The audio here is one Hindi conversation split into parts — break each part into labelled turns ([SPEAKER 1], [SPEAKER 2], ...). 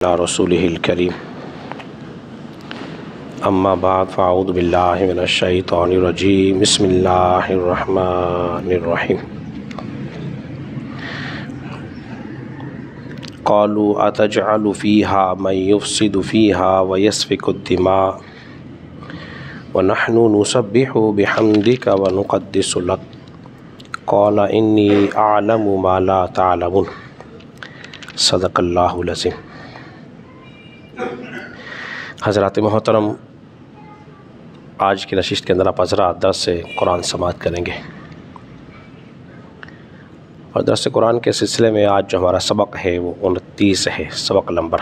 [SPEAKER 1] रसूलिहिल करीम अम्मा बाद फ़अऊज़ु बिल्लाहि मिनश्शैतानिर रजीम बिस्मिल्लाहिर रहमानिर रहीम क़ालू अतजअलु फ़ीहा मन युफ़सिदु फ़ीहा व यस्फ़िकु दिमा व नहनु नुसब्बिहु बिहम्दिका व नुक़द्दिसु लक क़ाल इन्नी अअलमु मा ला तअलमून सदक़ल्लाहुल अज़ीम। हज़रात मोहतरम, आज की नशिस्त के अंदर आप हज़रात दर्स से कुरान समाअत करेंगे और दर्स कुरान के सिलसिले में आज जो हमारा सबक है वो 29 है, सबक नंबर,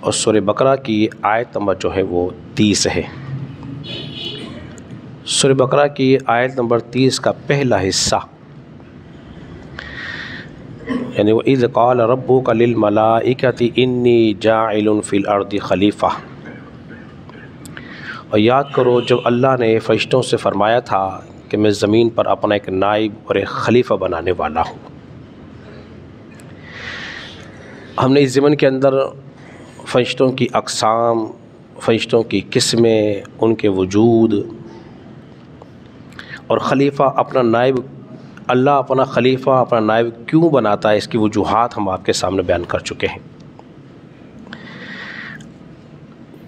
[SPEAKER 1] और सूरह बकरा की आयत नंबर जो है वो 30 है। सूरह बकरा की आयत नंबर 30 का पहला हिस्सा यानी वो इज़ क़ाल रब्बुका लिल मलाइकति इन्नी जाइलुन फ़िल अर्दि खलीफ़ा। और याद करो जब अल्लाह ने फ़रिश्तों से फ़रमाया था कि मैं ज़मीन पर अपना एक नाइब और एक खलीफ़ा बनाने वाला हूँ। हमने इस ज़मीन के अंदर फ़रिश्तों की अक़साम, फ़रिश्तों की किस्में, उनके वजूद और ख़लीफ़ा अपना नाइब, अल्लाह अपना खलीफा अपना नायब क्यों बनाता है, इसकी वजूहात हम आपके सामने बयान कर चुके हैं।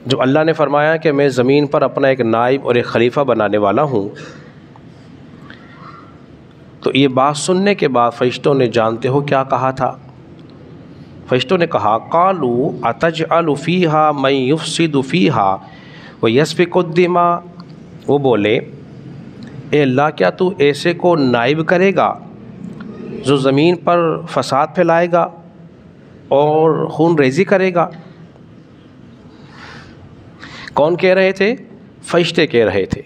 [SPEAKER 1] जब अल्लाह ने फरमाया कि मैं ज़मीन पर अपना एक नायब और एक खलीफा बनाने वाला हूँ, तो ये बात सुनने के बाद फ़रिश्तों ने जानते हो क्या कहा था? फ़रिश्तों ने कहा क़ालू अतजअलु फ़ीहा मन युफ़सिदु फ़ीहा व यस्फ़िकु दिमा। वो बोले, ए अल्लाह, क्या तू ऐसे को नाइब करेगा जो ज़मीन पर फ़साद फैलाएगा और खून रेज़ी करेगा? कौन कह रहे थे? फ़रिश्ते कह रहे थे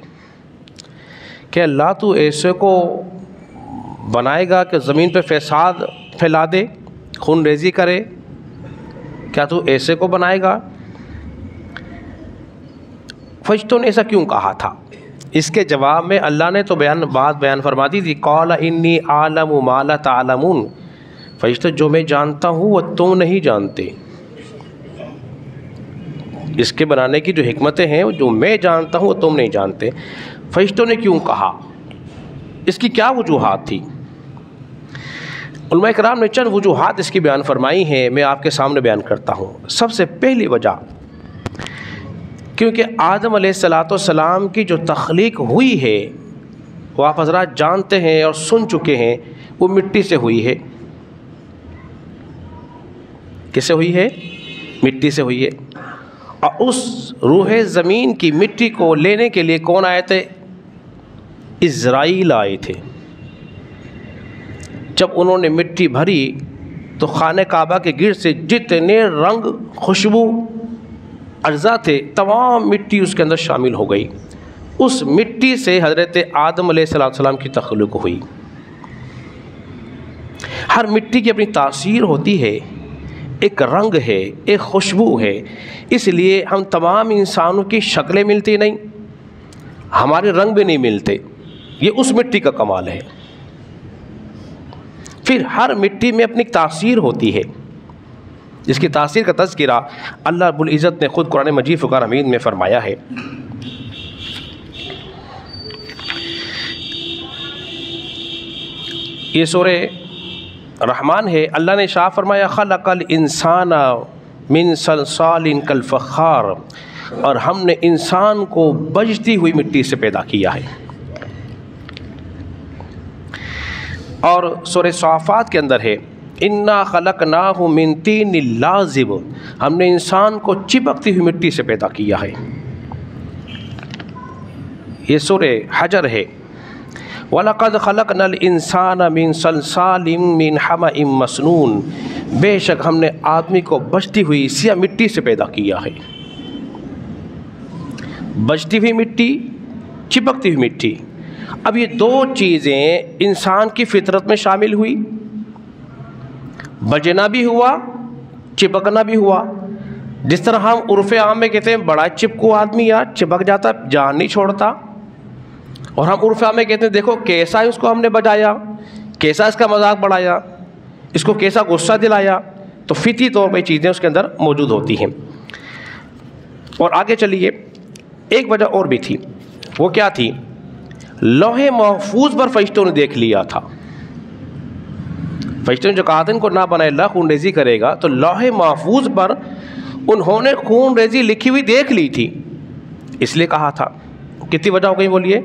[SPEAKER 1] कि अल्लाह तू ऐसे को बनाएगा कि ज़मीन पर फ़साद फैला दे, खून रेज़ी करे, क्या तू ऐसे को बनाएगा? फ़रिश्तों ने ऐसा क्यों कहा था? इसके जवाब में अल्लाह ने तो बात बयान फरमा दी थी, क़ाल इन्नी अअलमु मा ला तअलमून। फ़रिश्ते, जो मैं जानता हूँ वो तुम नहीं जानते। इसके बनाने की जो हिकमतें हैं, जो मैं जानता हूँ वो तुम नहीं जानते। फ़रिश्तों ने क्यों कहा? इसकी क्या वजूहात थी? उलमा इकराम ने चंद वजूहात इसकी बयान फरमाई हैं, मैं आपके सामने बयान करता हूँ। सबसे पहली वजह, क्योंकि आदम अलैहिस्सलाम की जो तख्लीक हुई है वो आप हज़रात जानते हैं और सुन चुके हैं, वो मिट्टी से हुई है। किससे हुई है? मिट्टी से हुई है। और उस रूह ज़मीन की मिट्टी को लेने के लिए कौन आए थे? इज़राइल आए थे। जब उन्होंने मिट्टी भरी तो खाने काबा के गिर्द से जितने रंग, खुशबू, अज़ा थे, तमाम मिट्टी उसके अंदर शामिल हो गई। उस मिट्टी से हज़रत आदम अलैहिस्सलाम की तख्लीक हुई। हर मिट्टी की अपनी तासीर होती है, एक रंग है, एक खुशबू है। इसलिए हम तमाम इंसानों की शक्लें मिलती नहीं, हमारे रंग भी नहीं मिलते। ये उस मिट्टी का कमाल है। फिर हर मिट्टी में अपनी तासीर होती है, जिसकी तासीर का तज़किरा अल्लाह रब्बुल इज़्ज़त ने ख़ुद कुरान मजीद फ़ुरक़ान हमीद में फ़रमाया है। ये सूरह रहमान है। अल्लाह ने शाह फरमाया ख़लक़ल इंसाना मिन सलसालिन कल फ़ख़्ख़ार, और हमने इंसान को बजती हुई मिट्टी से पैदा किया है। और सूरह साफ़ात के अंदर है इन्ना खलक़नाहु मिन तीनिल लाज़िब, हमने इंसान को चिपकती हुई मिट्टी से पैदा किया है। ये सूरह हजर है। वलक़द खलक़नल इंसाना मिन सलसालिम मिन हमाइम मसनून, बेशक हमने आदमी को बजती हुई सिया मिट्टी से पैदा किया है। बजती हुई मिट्टी, चिपकती हुई मिट्टी। अब ये दो चीज़ें इंसान की फितरत में शामिल हुई, बजना भी हुआ, चिपकना भी हुआ। जिस तरह हम उर्फ़ आम में कहते हैं बड़ा चिपकू आदमी यार, चिपक जाता, जान नहीं छोड़ता। और हम उर्फ़ आम में कहते हैं देखो कैसा है उसको हमने बजाया, कैसा इसका मजाक बढ़ाया, इसको कैसा गुस्सा दिलाया, तो फितरी तौर पर चीज़ें उसके अंदर मौजूद होती हैं। और आगे चलिए, एक वजह और भी थी, वो क्या थी? लौहे महफूज पर फरिश्तों ने देख लिया था। फरिश्तों ने जो कहा था इनको ना बनाए, अल्लाह खून रेजी करेगा, तो लौहे महफूज पर उन्होंने खून रेजी लिखी हुई देख ली थी, इसलिए कहा था। कितनी वजह हो गई बोलिए?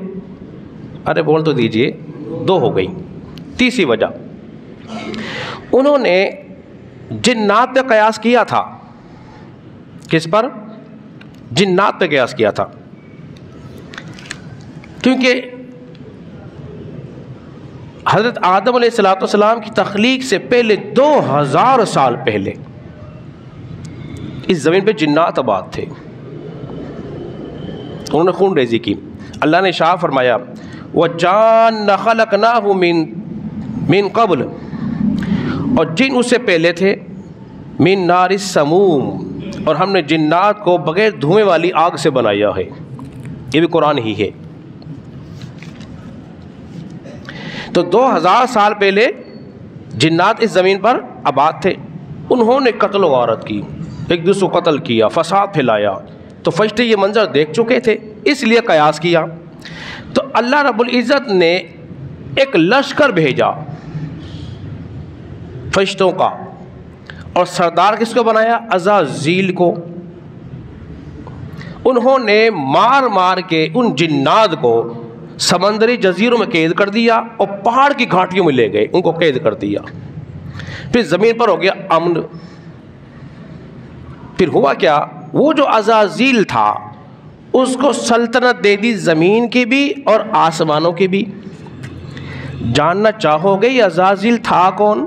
[SPEAKER 1] अरे बोल तो दीजिए, 2 हो गई। तीसरी वजह, उन्होंने जिन्नात पे कयास किया था। किस पर? जिन्नात पे कयास किया था, क्योंकि हज़रत आदम अलैहिस्सलाम की तख्लीक से पहले 2000 साल पहले इस ज़मीन पे जिन्नात आबाद थे। उन्होंने खून रेजी की। अल्लाह ने शाह फरमाया, वजान खलकनाहु मिन क़ब्ल, और जिन उससे पहले थे, मिन नारिस समूम, और हमने जिन्नात को बगैर धुएं वाली आग से बनाया है। ये भी कुरान ही है। तो 2000 साल पहले जिन्नात इस ज़मीन पर आबाद थे। उन्होंने कत्ल व गारत की, एक दूसरे को कत्ल किया, फसाद फैलाया। तो फरिश्ते ये मंजर देख चुके थे, इसलिए कयास किया। तो अल्लाह रब्बुल इज़्ज़त ने एक लश्कर भेजा फरिश्तों का, और सरदार किसको बनाया? अज़ाज़ील को। उन्होंने मार मार के उन जिन्नात को समंदरी जजीरों में कैद कर दिया और पहाड़ की घाटियों में ले गए, उनको कैद कर दिया। फिर ज़मीन पर हो गया अमन। फिर हुआ क्या? वो जो अज़ाज़ील था उसको सल्तनत दे दी ज़मीन की भी और आसमानों की भी। जानना चाहोगे ये अज़ाज़ील था कौन?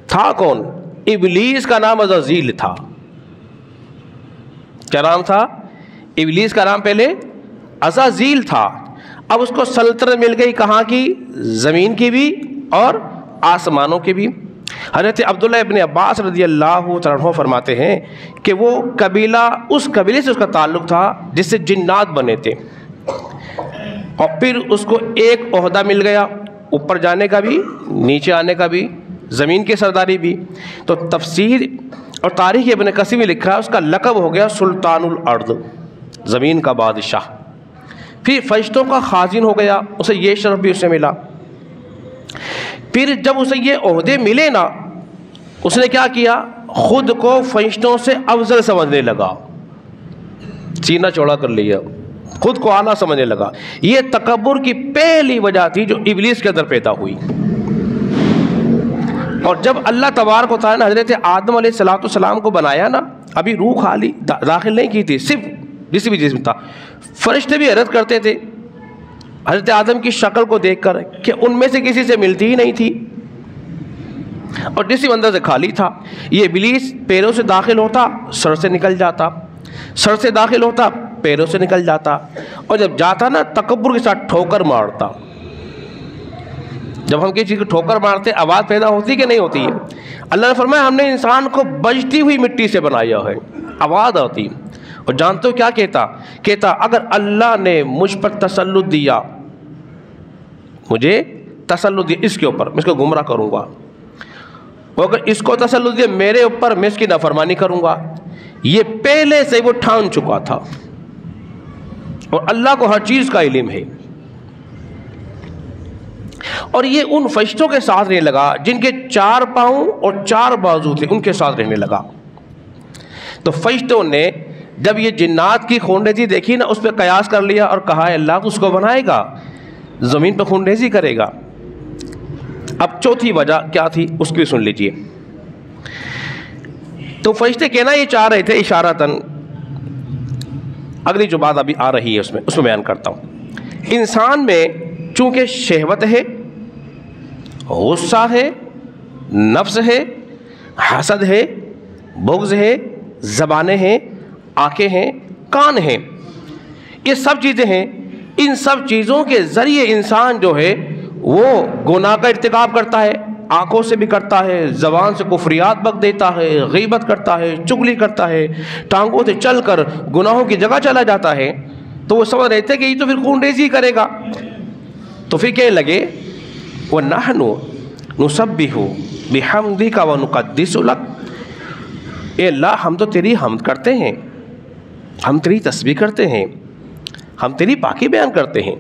[SPEAKER 1] था कौन? इब्लीस का नाम अज़ाज़ील था। क्या नाम था? इब्लीस का नाम पहले अज़ाज़ील था। अब उसको सल्तनत मिल गई, कहाँ की? ज़मीन की भी और आसमानों की भी। हज़रत अब्दुल्लाह इब्न अब्बास रज़ियल्लाहु तआला अन्हु फरमाते हैं कि वो कबीला, उस कबीले से उसका ताल्लुक़ था जिससे जिन्नात बने थे, और फिर उसको एक ओहदा मिल गया, ऊपर जाने का भी, नीचे आने का भी, ज़मीन की सरदारी भी। तो तफसीर और तारीख़ इब्न कसीर में लिखा है उसका लक़ब हो गया सुल्तानुल अर्द, ज़मीन का बादशाह। फिर फरिश्तों का खाजिन हो गया, उसे ये शर्फ भी उसे मिला। फिर जब उसे ये ओहदे मिले ना, उसने क्या किया? खुद को फरिश्तों से अफजल समझने लगा, सीना चौड़ा कर लिया, खुद को आला समझने लगा। ये तकब्बुर की पहली वजह थी जो इब्लीस के अंदर पैदा हुई। और जब अल्लाह तबारक व तआला ने हज़रत आदम अलैहिस्सलाम को बनाया ना, अभी रूह खाली दाखिल नहीं की थी, सिर्फ जिस भी जिस्म था। फरिश्ते भी हैरत करते थे हज़रत आदम की शक्ल को देखकर कि उनमें से किसी से मिलती ही नहीं थी, और जिस अंदर से खाली था। ये इब्लीस पैरों से दाखिल होता, सर से निकल जाता, सर से दाखिल होता, पैरों से निकल जाता, और जब जाता ना तकब्बुर के साथ ठोकर मारता। जब हम किसी चीज़ को ठोकर मारते आवाज़ पैदा होती कि नहीं होती है? अल्लाह ने फरमाया हमने इंसान को बजती हुई मिट्टी से बनाया है, आवाज़ आती। और जानते हो क्या कहता अगर अल्लाह ने मुझ पर तसल्लुत दिया, मुझे तसल्लुत दिया इसके ऊपर, मैं इसको गुमराह करूँगा, और अगर इसको तसल्लुत दिया मेरे ऊपर, मैं इसकी नाफरमानी करूँगा। ये पहले से वो ठान चुका था, और अल्लाह को हर चीज़ का इल्म है। और ये उन फरिश्तों के साथ रहने लगा जिनके 4 पाँव और 4 बाजू थे, उनके साथ रहने लगा। तो फरिश्तों ने जब ये जिन्नात की खूनरेजी देखी ना, उस पर कयास कर लिया और कहा अल्लाह उसको बनाएगा, ज़मीन पर खूनरेजी करेगा। अब चौथी वजह क्या थी उसकी भी सुन लीजिए। तो फरिश्ते कहना ये चाह रहे थे इशारतन, अगली जो बात अभी आ रही है उसमें बयान करता हूँ। इंसान में चूँकि शहवत है, गुस्सा है, नफ्स है, हसद है, बुग़्ज़ है, ज़बानें हैं, आँखें हैं, कान हैं, ये सब चीज़ें हैं। इन सब चीज़ों के ज़रिए इंसान जो है वो गुनाह का इर्तिकाब करता है, आँखों से भी करता है, ज़बान से कुफ्रियात बक देता है, गीबत करता है, चुगली करता है, टांगों से चलकर गुनाहों की जगह चला जाता है। तो वो समझ रहे थे कि ये तो फिर खूनरेज़ी करेगा। तो फिर कहने लगे वो नहनु नुसब्बिहु बिहम्दिका व नुक़द्दिसु लक, ए अल्लाह हम तो तेरी हमद करते हैं, हम तेरी तस्बीह करते हैं, हम तेरी पाकी बयान करते हैं।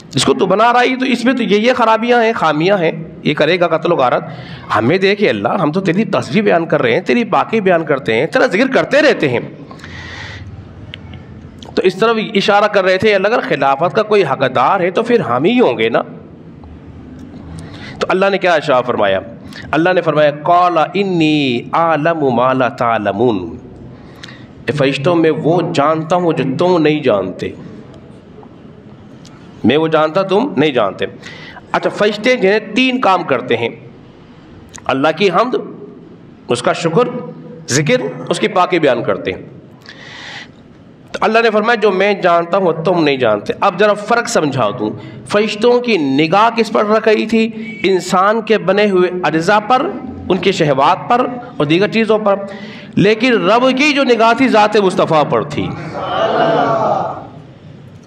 [SPEAKER 1] जिसको तू बना रहा है तो इसमें तो ये खराबियां हैं, खामियां हैं, ये करेगा कत्ल व गारत। हमें देखे अल्लाह हम तो तेरी तस्बीह बयान कर रहे हैं, तेरी पाकी बयान करते हैं, तेरा जिक्र करते रहते हैं। तो इस तरफ इशारा कर रहे थे अल्लाह अगर खिलाफत का कोई हकदार है तो फिर हम ही होंगे ना। तो अल्लाह ने क्या इरशाद फरमाया? अल्लाह ने फरमाया क़ाला इन्नी आलमु मा ला तालमून, फरिश्तों में वो जानता हूँ जो तुम नहीं जानते, मैं वो जानता तुम नहीं जानते। अच्छा, फरिश्ते जो हैं 3 काम करते हैं, अल्लाह की हम्द, उसका शुक्र, जिक्र, उसकी पाकी बयान करते हैं। तो अल्लाह ने फरमाया जो मैं जानता हूँ तुम नहीं जानते। अब ज़रा फ़र्क समझा दूँ, फरिश्तों की निगाह किस पर रखी थी? इंसान के बने हुए अज्जा पर, उनके शहवात पर और दीगर चीज़ों पर, लेकिन रब की जो निगाह थी ज़ात मुस्तफ़ा पर थी।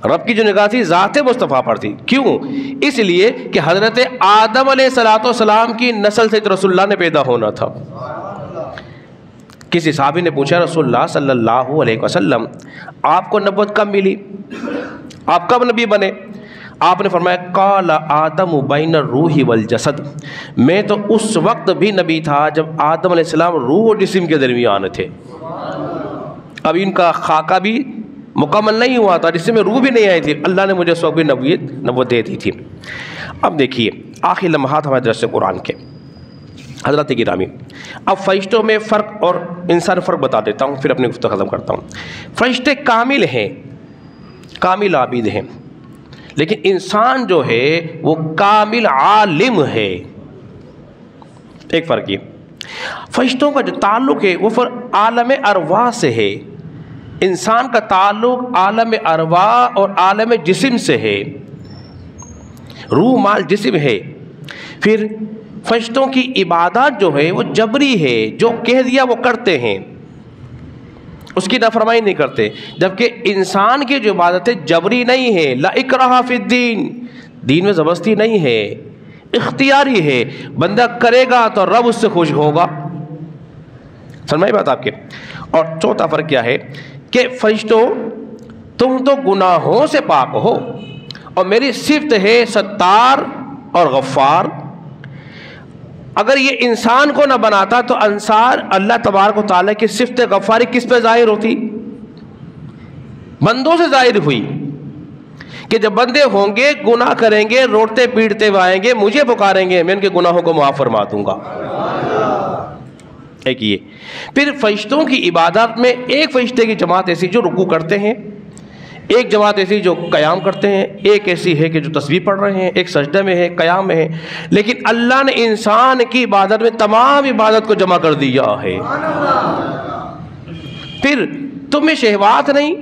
[SPEAKER 1] रब की जो निगाह थी ज़ात मुस्तफ़ा पर थी। क्यों? इसलिए कि हज़रत आदम अलैहिस्सलाम की नस्ल से रसूलुल्लाह ने पैदा होना था। किसी साहबी ने पूछा रसूलुल्लाह सल्लल्लाहु अलैहि वसल्लम आपको नबूवत कब मिली, आप कब नबी बने? आपने फरमाया काला आदम बैन रूही वल जसद, मैं तो उस वक्त भी नबी था जब आदम अलैहिस्सलाम रूह और जिस्म के दरमियान थे। अब इनका खाका भी मुकम्मल नहीं हुआ था, जिसमें रूह भी नहीं आई थी। अल्लाह ने मुझे उस वक्त भी नबूवत दे दी थी। अब देखिए आखिर लम्हात हमारे दरस कुरान के हज़रत गिरामी, अब फरिश्तों में फ़र्क और इंसान फ़र्क बता देता हूँ, फिर अपनी गुफ्तगू ख़त्म करता हूँ। फरिश्ते कामिल हैं, कामिल आबिद हैं, लेकिन इंसान जो है वो कामिल आलिम है। एक फ़र्क ये, फरिश्तों का जो ताल्लुक़ है वो फिर आलम अरवाह से है, इंसान का ताल्लुक़ आलम अरवाह और आलम जिस्म से है, रूह माल जिस्म है। फिर फरिश्तों की इबादत जो है वो जबरी है, जो कह दिया वो करते हैं, उसकी नाफरमानी नहीं करते। जबकि इंसान की जो इबादत है जबरी नहीं है, ला इकराहा फिद्दीन, दीन में ज़बरदस्ती नहीं है, इख्तियारी है। बंदा करेगा तो रब उससे खुश होगा। समझ बात आपके। और चौथा फ़र्क क्या है कि फरिश्तों तुम तो गुनाहों से पाक हो और मेरी सिफ्त है सत्तार और गफ़ार। अगर ये इंसान को ना बनाता तो अंसार अल्लाह तबारक व तआला की सिफ्त गफ़ारी किस पे ज़ाहिर होती? बंदों से ज़ाहिर हुई कि जब बंदे होंगे गुनाह करेंगे, रोते पीटते हुए आएंगे, मुझे पुकारेंगे, मैं उनके गुनाहों को माफ़ फरमा दूंगा। एक ये। फिर फरिश्तों की इबादत में एक फरिश्ते की जमात ऐसी जो रुकू करते हैं, एक जमात ऐसी जो क़याम करते हैं, एक ऐसी है कि जो तस्बीह पढ़ रहे हैं, एक सजदे में है, क़याम में है। लेकिन अल्लाह ने इंसान की इबादत में तमाम इबादत को जमा कर दिया है। फिर तुम्हें शहवात नहीं,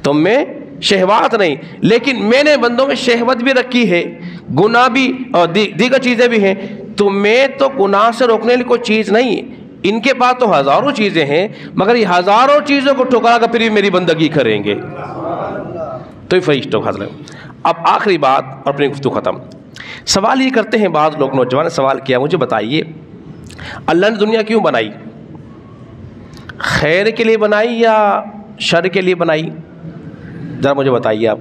[SPEAKER 1] तुम्हें शहवात नहीं, लेकिन मैंने बंदों में शहवत भी रखी है, गुनाह भी और दीगर चीज़ें भी हैं। तुम्हें तो गुनाह से रोकने की कोई चीज़ नहीं, इनके पास तो हज़ारों चीज़ें हैं, मगर ये हज़ारों चीज़ों को ठुकरा कर फिर भी मेरी बंदगी करेंगे। तो ये फरिश्तों का हज़रत। अब आखिरी बात और अपनी गुफ्तगू ख़त्म। सवाल ये करते हैं बाद लोग, नौजवान ने सवाल किया, मुझे बताइए अल्लाह ने दुनिया क्यों बनाई? खैर के लिए बनाई या शर के लिए बनाई? ज़रा मुझे बताइए आप।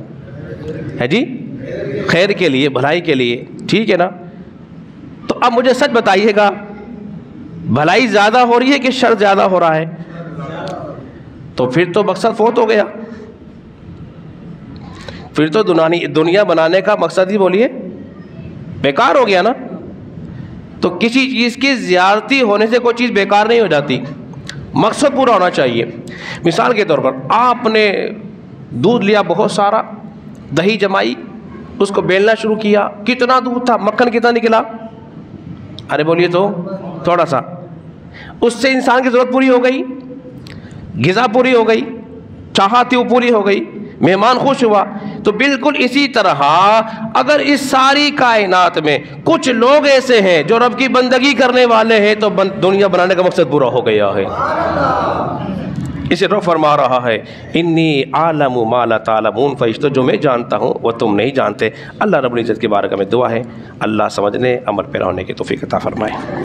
[SPEAKER 1] है जी, खैर के लिए, भलाई के लिए, ठीक है ना? तो अब मुझे सच बताइएगा, भलाई ज़्यादा हो रही है कि शर ज़्यादा हो रहा है? तो फिर तो मकसद फौत हो गया, फिर तो दुनिया बनाने का मकसद ही बोलिए बेकार हो गया ना। तो किसी चीज़ की ज़्यादती होने से कोई चीज़ बेकार नहीं हो जाती, मकसद पूरा होना चाहिए। मिसाल के तौर पर आपने दूध लिया बहुत सारा, दही जमाई, उसको बेलना शुरू किया, कितना दूध था, मक्खन कितना निकला? अरे बोलिए तो थोड़ा सा। उससे इंसान की ज़रूरत पूरी हो गई, ग़िज़ा पूरी हो गई, चाहत वो पूरी हो गई, मेहमान खुश हुआ। तो बिल्कुल इसी तरह अगर इस सारी कायनात में कुछ लोग ऐसे हैं जो रब की बंदगी करने वाले हैं तो दुनिया बनाने का मकसद पूरा हो गया है। इसे रब फरमा रहा है, इन्नी आलमु मा ला तालमून, फरिश्तों जो मैं जानता हूँ वो तुम नहीं जानते। अल्लाह रब्बुल इज़्ज़त की बारगाह में दुआ है, अल्लाह समझने अमल पैरा होने की तौफीक अता फरमाए।